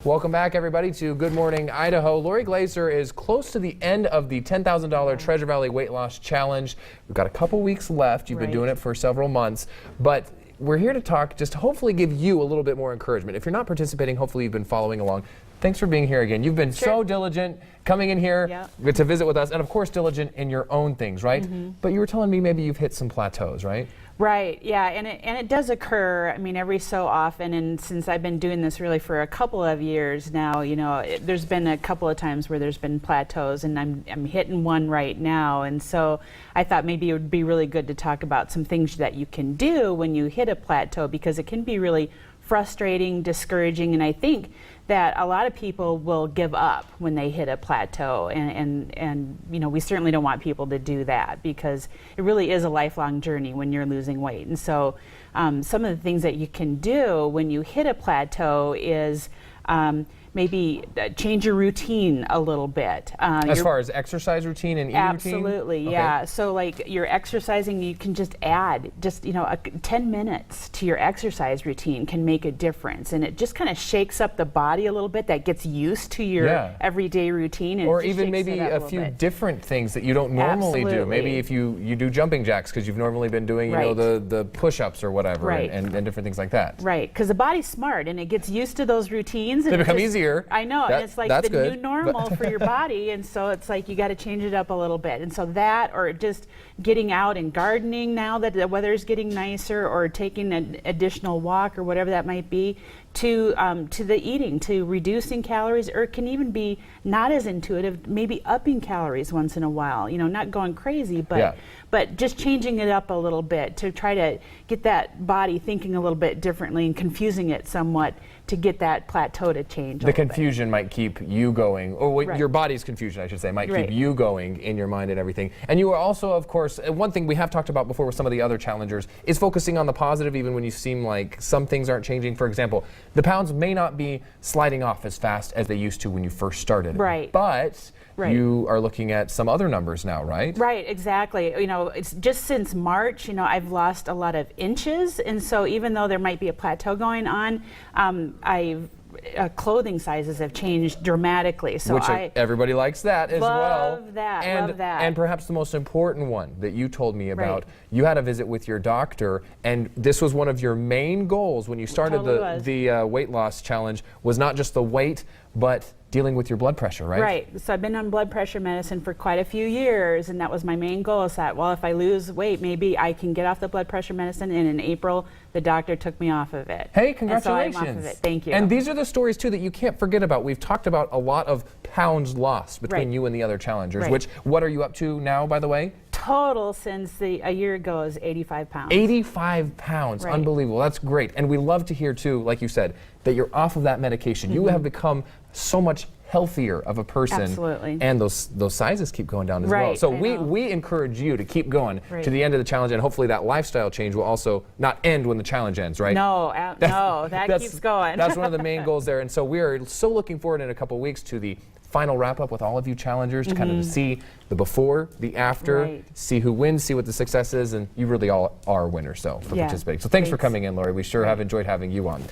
Welcome back, everybody, to Good Morning Idaho. Lori Glaeser is close to the end of the $10,000 Treasure Valley Weight Loss Challenge. We've got a couple weeks left. You've been doing it for several months, but we're here to talk, just to hopefully give you a little bit more encouragement. If you're not participating, hopefully you've been following along. Thanks for being here again. You've been so diligent coming in here to visit with us, and of course diligent in your own things, right? But you were telling me maybe you've hit some plateaus, right? Right, yeah, and it does occur, I mean, every so often, and since I've been doing this really for a couple of years now, you know, there's been a couple of times where there's been plateaus, and I'm hitting one right now, and so I thought maybe it would be really good to talk about some things that you can do when you hit a plateau, because it can be really frustrating, discouraging, and I think that a lot of people will give up when they hit a plateau, and you know, we certainly don't want people to do that, because it really is a lifelong journey when you're losing weight. And so some of the things that you can do when you hit a plateau is maybe change your routine a little bit. As far as exercise routine and eating routine? Absolutely, yeah. So like you're exercising, you can just add, you know, 10 minutes to your exercise routine can make a difference. And it just kind of shakes up the body a little bit. That gets used to your everyday routine. And or even maybe a few different things that you don't normally do. Maybe if you do jumping jacks because you've normally been doing, you know, the push-ups or whatever, and different things like that. Right, because the body's smart and it gets used to those routines. They become easier. I know, and it's like the new normal for your body, and so it's like you got to change it up a little bit. And so that, or just getting out and gardening now that the weather's getting nicer, or taking an additional walk or whatever that might be, to the eating, to reducing calories, or it can even be not as intuitive, maybe upping calories once in a while, you know, not going crazy, but just changing it up a little bit to try to get that body thinking a little bit differently and confusing it somewhat to get that plateau to change. The confusion might keep you going, or your body's confusion, I should say, might keep you going in your mind and everything. And you are also, of course, one thing we have talked about before with some of the other challengers is focusing on the positive even when you seem like some things aren't changing. For example, the pounds may not be sliding off as fast as they used to when you first started. But you are looking at some other numbers now, right? Right, exactly. You know, it's just since March, you know, I've lost a lot of inches, and so even though there might be a plateau going on, clothing sizes have changed dramatically. So which everybody likes that as well. Love that. And perhaps the most important one that you told me about, you had a visit with your doctor, and this was one of your main goals when you started the weight loss challenge, was not just the weight, but dealing with your blood pressure, right? Right. So I've been on blood pressure medicine for quite a few years, and that was my main goal, is that, well, if I lose weight, maybe I can get off the blood pressure medicine. And in April, the doctor took me off of it. Hey, congratulations. And so I'm off of it. Thank you. And these are the stories, too, that you can't forget about. We've talked about a lot of pounds lost between you and the other challengers, which, what are you up to now, by the way? Total since a year ago is 85 pounds. 85 pounds, unbelievable. That's great. And we love to hear too, like you said, that you're off of that medication. You have become so much healthier of a person. Absolutely. And those sizes keep going down as well. So we encourage you to keep going to the end of the challenge, and hopefully that lifestyle change will also not end when the challenge ends, right? No, that keeps going. That's one of the main goals there. And so we are so looking forward in a couple weeks to the final wrap up with all of you challengers to kind of see the before, the after, see who wins, see what the success is, and you really all are winners for participating. So thanks for coming in, Lori. We sure have enjoyed having you on.